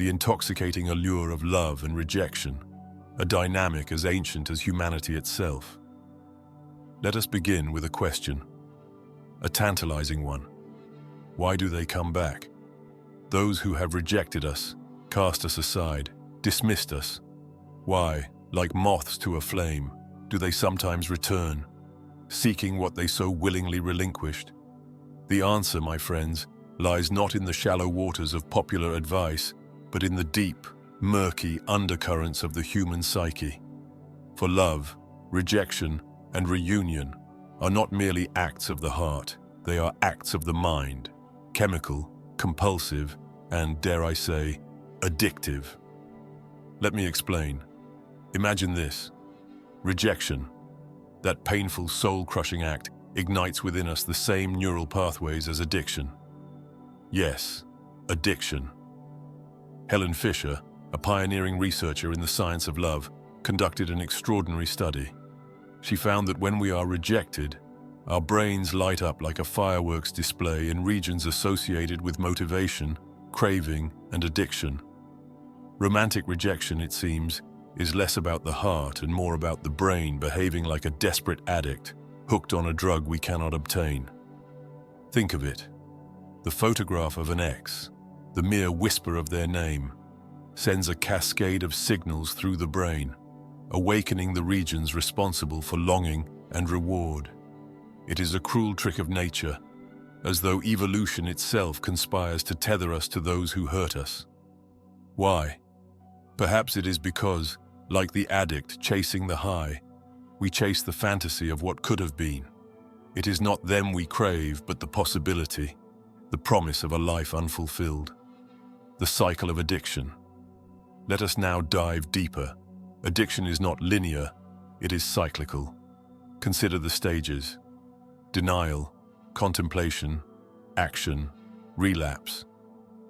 the intoxicating allure of love and rejection, a dynamic as ancient as humanity itself. Let us begin with a question, a tantalizing one. Why do they come back? Those who have rejected us, cast us aside, dismissed us. Why, like moths to a flame, do they sometimes return, seeking what they so willingly relinquished? The answer, my friends, lies not in the shallow waters of popular advice, but in the deep, murky undercurrents of the human psyche. For love, rejection, and reunion are not merely acts of the heart, they are acts of the mind, chemical, compulsive, and, dare I say, addictive. Let me explain. Imagine this. Rejection, that painful soul-crushing act, ignites within us the same neural pathways as addiction. Yes, addiction. Helen Fisher, a pioneering researcher in the science of love, conducted an extraordinary study. She found that when we are rejected, our brains light up like a fireworks display in regions associated with motivation, craving, and addiction. Romantic rejection, it seems, is less about the heart and more about the brain behaving like a desperate addict, hooked on a drug we cannot obtain. Think of it. The photograph of an ex, the mere whisper of their name, sends a cascade of signals through the brain, awakening the regions responsible for longing and reward. It is a cruel trick of nature, as though evolution itself conspires to tether us to those who hurt us. Why? Perhaps it is because, like the addict chasing the high, we chase the fantasy of what could have been. It is not them we crave, but the possibility, the promise of a life unfulfilled. The cycle of addiction. Let us now dive deeper. Addiction is not linear, it is cyclical. Consider the stages: denial, contemplation, action, relapse.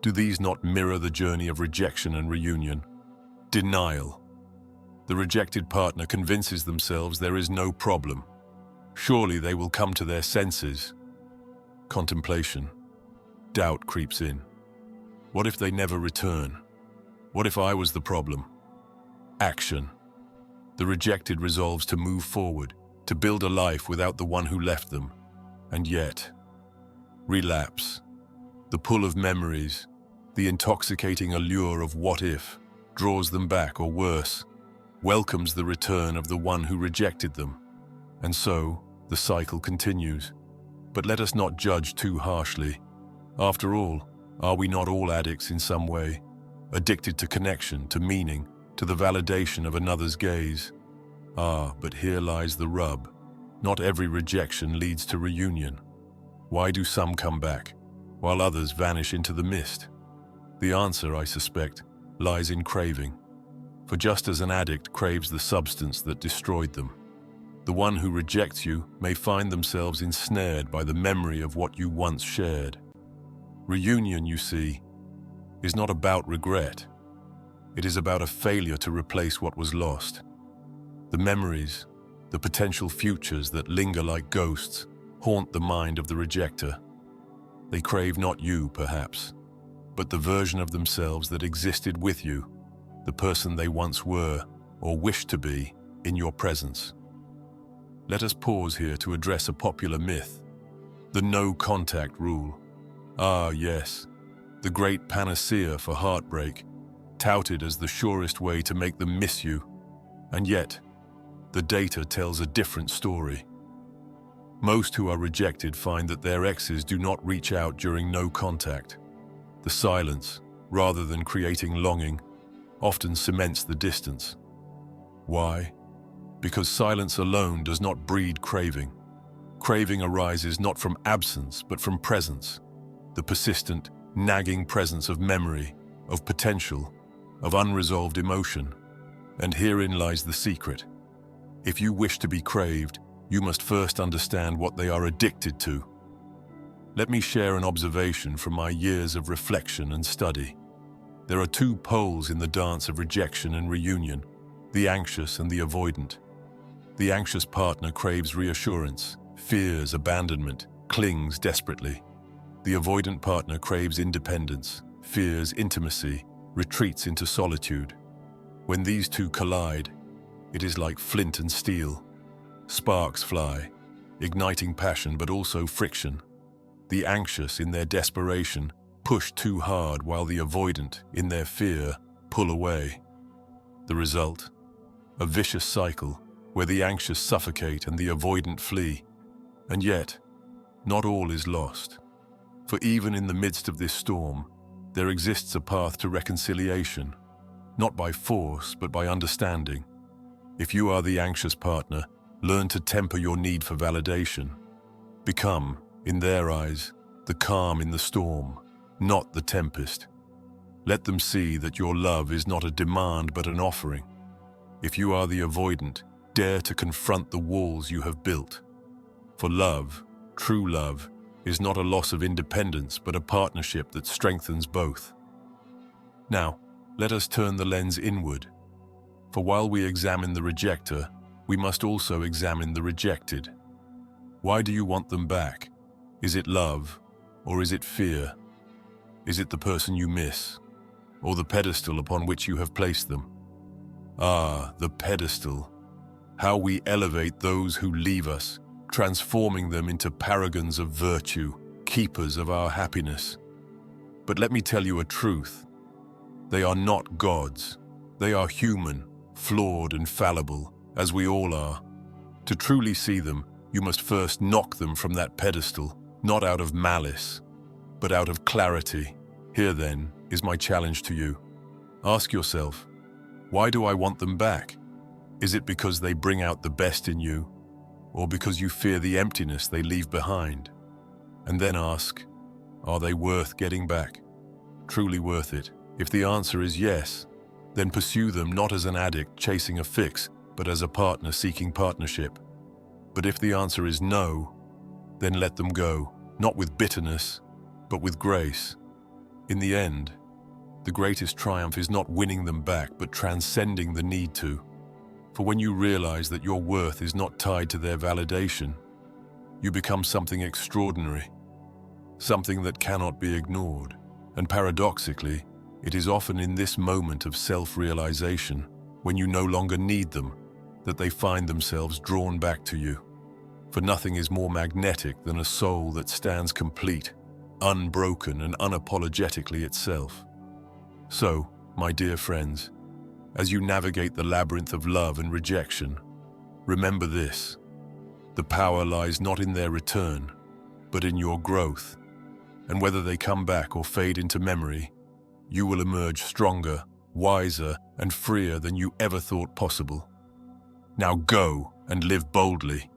Do these not mirror the journey of rejection and reunion? Denial. The rejected partner convinces themselves there is no problem. Surely they will come to their senses. Contemplation. Doubt creeps in. What if they never return? What if I was the problem? Action. The rejected resolves to move forward, to build a life without the one who left them. And yet, relapse. The pull of memories, the intoxicating allure of what if, draws them back, or worse, welcomes the return of the one who rejected them. And so, the cycle continues. But let us not judge too harshly. After all, are we not all addicts in some way? Addicted to connection, to meaning, to the validation of another's gaze? Ah, but here lies the rub. Not every rejection leads to reunion. Why do some come back, while others vanish into the mist? The answer, I suspect, lies in craving. For just as an addict craves the substance that destroyed them, the one who rejects you may find themselves ensnared by the memory of what you once shared. Reunion, you see, is not about regret. It is about a failure to replace what was lost. The memories, the potential futures that linger like ghosts, haunt the mind of the rejecter. They crave not you, perhaps, but the version of themselves that existed with you, the person they once were, or wished to be, in your presence. Let us pause here to address a popular myth, the no-contact rule. Ah, yes, the great panacea for heartbreak, touted as the surest way to make them miss you. And yet, the data tells a different story. Most who are rejected find that their exes do not reach out during no contact. The silence, rather than creating longing, often cements the distance. Why? Because silence alone does not breed craving. Craving arises not from absence, but from presence. The persistent, nagging presence of memory, of potential, of unresolved emotion. And herein lies the secret. If you wish to be craved, you must first understand what they are addicted to. Let me share an observation from my years of reflection and study. There are two poles in the dance of rejection and reunion, the anxious and the avoidant. The anxious partner craves reassurance, fears abandonment, clings desperately. The avoidant partner craves independence, fears intimacy, retreats into solitude. When these two collide, it is like flint and steel. Sparks fly, igniting passion but also friction. The anxious, in their desperation, push too hard, while the avoidant, in their fear, pull away. The result? A vicious cycle where the anxious suffocate and the avoidant flee. And yet, not all is lost. For even in the midst of this storm, there exists a path to reconciliation, not by force but by understanding. If you are the anxious partner, learn to temper your need for validation. Become, in their eyes, the calm in the storm, not the tempest. Let them see that your love is not a demand but an offering. If you are the avoidant, dare to confront the walls you have built. For love, true love, is not a loss of independence but a partnership that strengthens both. Now, let us turn the lens inward. For while we examine the rejecter, we must also examine the rejected. Why do you want them back? Is it love, or is it fear? Is it the person you miss, or the pedestal upon which you have placed them? Ah, the pedestal. How we elevate those who leave us, transforming them into paragons of virtue, keepers of our happiness. But let me tell you a truth. They are not gods. They are human, flawed and fallible, as we all are. To truly see them, you must first knock them from that pedestal, not out of malice, but out of clarity. Here, then, is my challenge to you. Ask yourself, why do I want them back? Is it because they bring out the best in you, or because you fear the emptiness they leave behind? And then ask, are they worth getting back? Truly worth it? If the answer is yes, then pursue them not as an addict chasing a fix, but as a partner seeking partnership. But if the answer is no, then let them go, not with bitterness, but with grace. In the end, the greatest triumph is not winning them back, but transcending the need to. For when you realize that your worth is not tied to their validation, you become something extraordinary, something that cannot be ignored. And paradoxically, it is often in this moment of self-realization, when you no longer need them, that they find themselves drawn back to you. For nothing is more magnetic than a soul that stands complete, unbroken and unapologetically itself. So, my dear friends, as you navigate the labyrinth of love and rejection, remember this: the power lies not in their return, but in your growth. And whether they come back or fade into memory, you will emerge stronger, wiser, and freer than you ever thought possible. Now go and live boldly.